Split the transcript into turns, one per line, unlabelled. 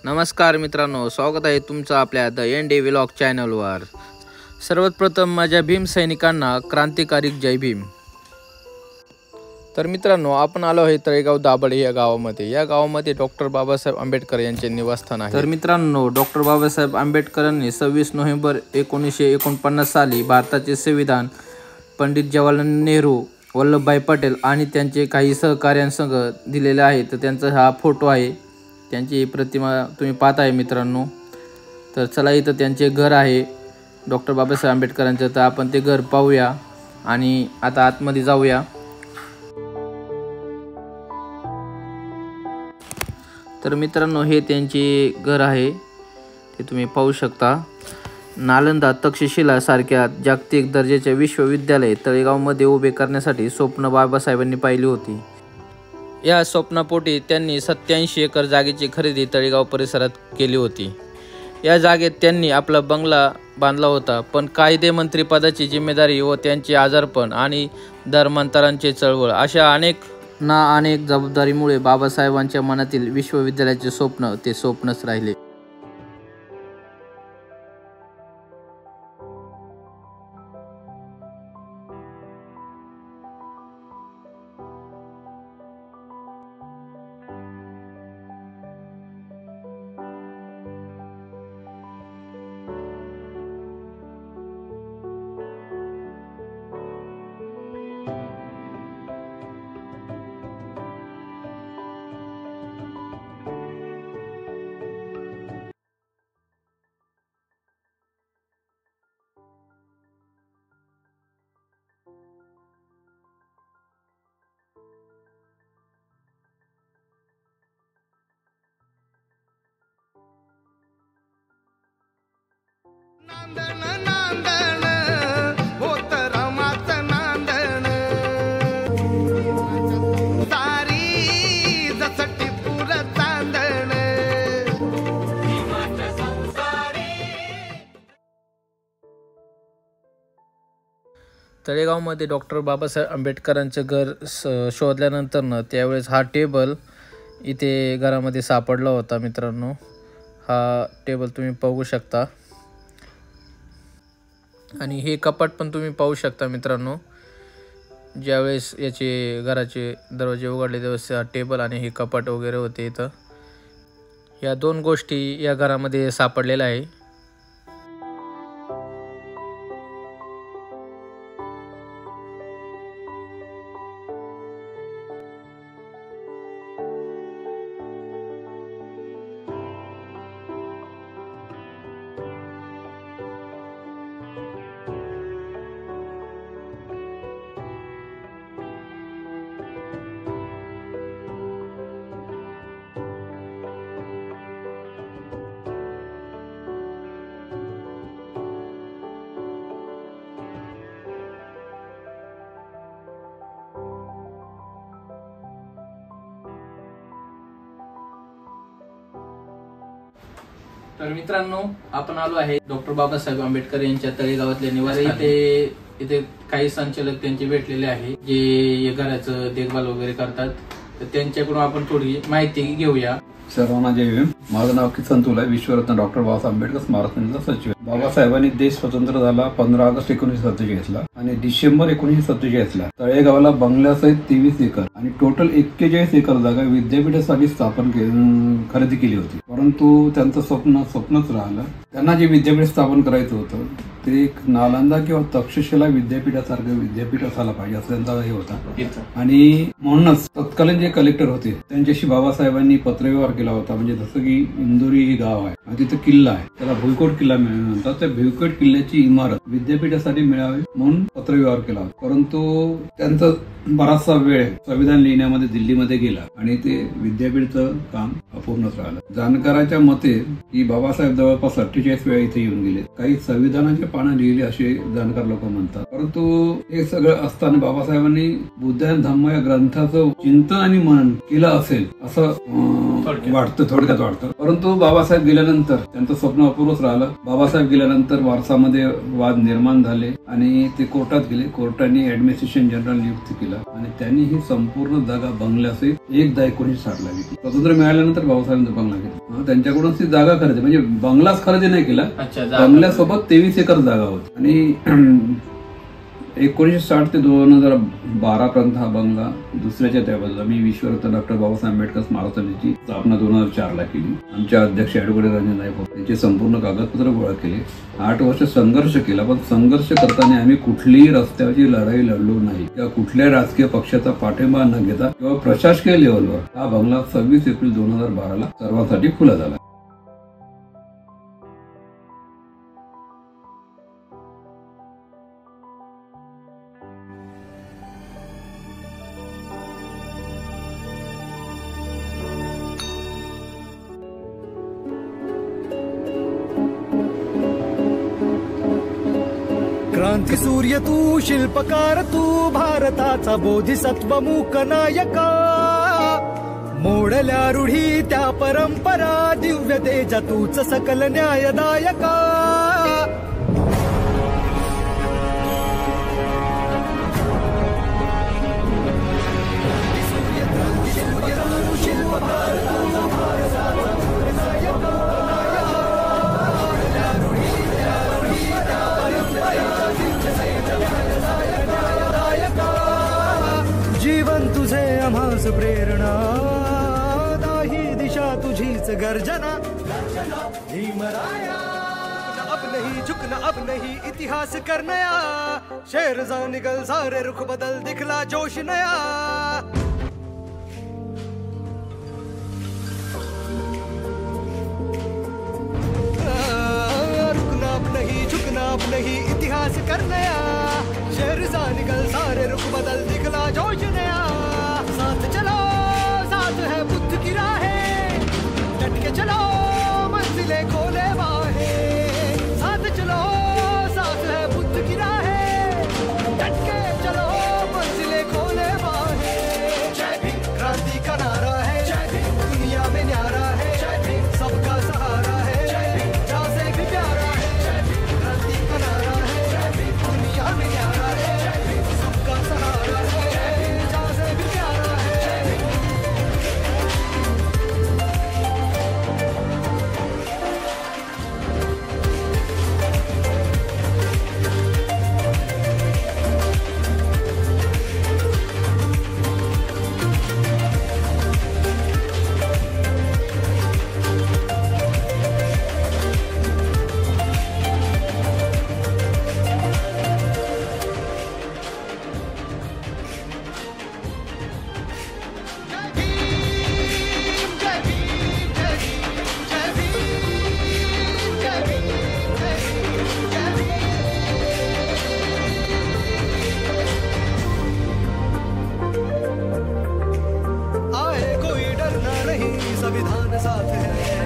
नमस्कार मित्रांनो, स्वागत आहे तुमचं आपल्या द एनडी व्लॉग चॅनलवर। सर्वात प्रथम माझ्या भीम सैनिकांना क्रांतिकारी जय भीम। तर मित्रांनो, आपण आलो आहे तळेगाव दाभड या गावामध्ये। या गावामध्ये डॉक्टर बाबासाहेब आंबेडकर यांचे निवासस्थान आहे। तर मित्रांनो, डॉक्टर बाबासाहेब आंबेडकरांनी 26 नोव्हेंबर 1949 साली भारताचे संविधान पंडित जवाहरलाल नेहरू, वल्लभभाई पटेल आणि त्यांचे काही सहकार्यांसंग दिलेले आहे। तर त्यांचा हा फोटो आहे, त्यांची प्रतिमा तुम्ही पाहत आहे मित्रांनो। तर चला, इथं त्यांचे घर आहे डॉक्टर बाबासाहेब आंबेडकरांचं। तर आपण ते घर पाहूया आणि आता आतमध्ये जाऊया। तर मित्रांनो, हे त्यांचे घर आहे, ते तुम्ही पाहू शकता। नालंदा, तक्षशिला सारख्या जागतिक दर्जाच्या विश्वविद्यालय तळेगावमध्ये उभे करण्यासाठी स्वप्न बाबासाहेबांनी पाहिली होती। या स्वप्नापोटी त्यांनी 87 एकर जागेची खरेदी तळेगाव परिसरात केली होती। या जागेत त्यांनी आपला बंगला बांधला होता, पण कायदेमंत्री पदाची जिम्मेदारी व त्यांचे आजारपण आणि धर्मांतरांचे चळवळ अशा अनेक जबाबदारीमुळे बाबासाहेबांच्या मनातील विश्वविद्यालयाचे स्वप्न ते स्वप्नच राहिले।
नांदण नांदण होत रमाचं नांदण, सारी जसं टिपूर चांदण।
तळेगावमध्ये डॉक्टर बाबासाहेब आंबेडकरांचं घर शोधल्यानंतर त्यावेळेस हा टेबल इथे घरामध्ये सापडला होता मित्रांनो। हा टेबल तुम्ही पाहू शकता आणि हे कपाट पण तुम्ही पाहू शकता मित्रांनो। ज्यावेळेस याचे घराचे दरवाजे उघडले त्यावेळेस हा टेबल आणि हे कपाट वगैरे होते इथं। या दोन गोष्टी या घरामध्ये सापडलेल्या आहे। तर मित्रांनो, आपण आलो आहे डॉक्टर बाबासाहेब आंबेडकर यांच्या तळेगावातल्या निवासी। इथे काही संचालक त्यांचे भेटलेले आहे, जे या घराचं देखभाल वगैरे करतात। तर त्यांच्याकडून आपण थोडी माहिती घेऊया।
सर्वांना जय भीम। माझं नाव किसन तुला, विश्वरत्न डॉक्टर बाबासाहेब आंबेडकर स्मारक समितीचा सचिव। बाबासाहेबांनी देश स्वतंत्र झाला 15 ऑगस्ट 1947 ला आणि डिसेंबर 1947 ला तळेगावला बंगल्यासहित 23 एकर आणि टोटल 41 एकर जागा विद्यापीठासाठी खरेदी केली होती। परंतु त्यांचं स्वप्नच राहिलं। त्यांना जे विद्यापीठ स्थापन करायचं होतं ते एक नालंदा किंवा तक्षशिला विद्यापीठासारखं विद्यापीठ असायला पाहिजे असं त्यांचा हे होता। आणि म्हणूनच तत्कालीन जे कलेक्टर होते त्यांच्याशी बाबासाहेबांनी पत्रव्यवहार केला होता। म्हणजे जसं की इंदोरी हे गाव आहे आणि तिथं किल्ला आहे, त्याला भुईकोट किल्ला म्हणतात। त्या भुईकोट किल्ल्याची इमारत विद्यापीठासाठी मिळावी म्हणून पत्रव्यवहार केला होता। परंतु त्यांचा बराचसा वेळ संविधान लिहिण्यामध्ये दिल्लीमध्ये गेला आणि ते विद्यापीठचं काम अपूर्णच राहिलं। जाणकाराच्या मते की बाबासाहेब जवळपास 48 वेळा इथे येऊन गेले। काही संविधानाचे पानं लिहिले असे जाणकार लोक म्हणतात। परंतु हे सगळं असताना बाबासाहेबांनी बुद्ध आणि धम्म या ग्रंथाचं चिंतन आणि मनन केलं असेल असं थोडक्यात वाटतं। परंतु बाबासाहेब गेल्यानंतर त्यांचं स्वप्न अपूर्वच राहिलं। बाबासाहेब गेल्यानंतर वारसामध्ये वाद निर्माण झाले आणि ते कोर्टात गेले। कोर्टाने ऍडमिनिस्ट्रेशन जनरल नियुक्त केलं आणि त्यांनी ही संपूर्ण जागा बंगल्यासहित 1/1960 घेतली. स्वातंत्र्य मिळाल्यानंतर बाबासाहेबांचा बंगला घेतला. त्यांच्याकडून ती जागा खरेदी म्हणजे बंगलाच खरेदी नाही केला, बंगल्यासोबत 23 एकर जागा होती. आणि 1960 ते 2012 पर्यंत हा बंगला दुसऱ्याच्या त्या बाजूला मी विश्वरत्न डॉक्टर बाबासाहेब आंबेडकर स्मारक समितीची स्थापना 2004 केली. आमच्या अध्यक्ष ॲडव्होकेट रंजन नाईक त्यांचे संपूर्ण कागदपत्र गोळा केले. 8 वर्ष संघर्ष केला, पण संघर्ष करताना आम्ही कुठलीही रस्त्याची लढाई लढलो नाही किंवा कुठल्याही राजकीय पक्षाचा पाठिंबा न घेता किंवा प्रशासकीय लेव्हलवर हा बंगला 26 एप्रिल 2012 सर्वांसाठी खुला झाला.
क्रांती सूर्य तू, शिल्पकार तू, भारताचा बोधिसत्व मूक नायका. मोडल्या रूढी त्या परंपरा, दिव्य तेजा तूच सकल न्यायदायका. जीवन तुझे आम्हास प्रेरणा, दाही दिशा तुझीच गर्जना. भीमराया अब नहीं झुकना, अब नहीं इतिहास कर नया. शेर जा निकल सारे रुख बदल, दिखला जोश नया. रुकना अब नहीं, झुकना अब नहीं, इतिहास कर नया. शेर जा निकल सारे रुख बदल, दिखला जोश नया. साथ चलो, साथ है बुद्ध की राहें, डट के चलो मंजिलें खोले बाहें. साथ चलो, साथ है बुद्ध की राहें, डट के चलो मंजिलें खोले बाहें. जय भीम क्रांति का नारा है, जय भीम दुनिया में न्यारा है, जय भीम सबका सहारा है, जय भीम जहाँ से भी प्यारा है. जय भीम क्रांति का नारा है, जय भीम दुनिया में न्यारा है, जय भीम सबका सहारा है, जय भीम जहाँ से भी प्यारा है. जय भीम. संविधान साथ है.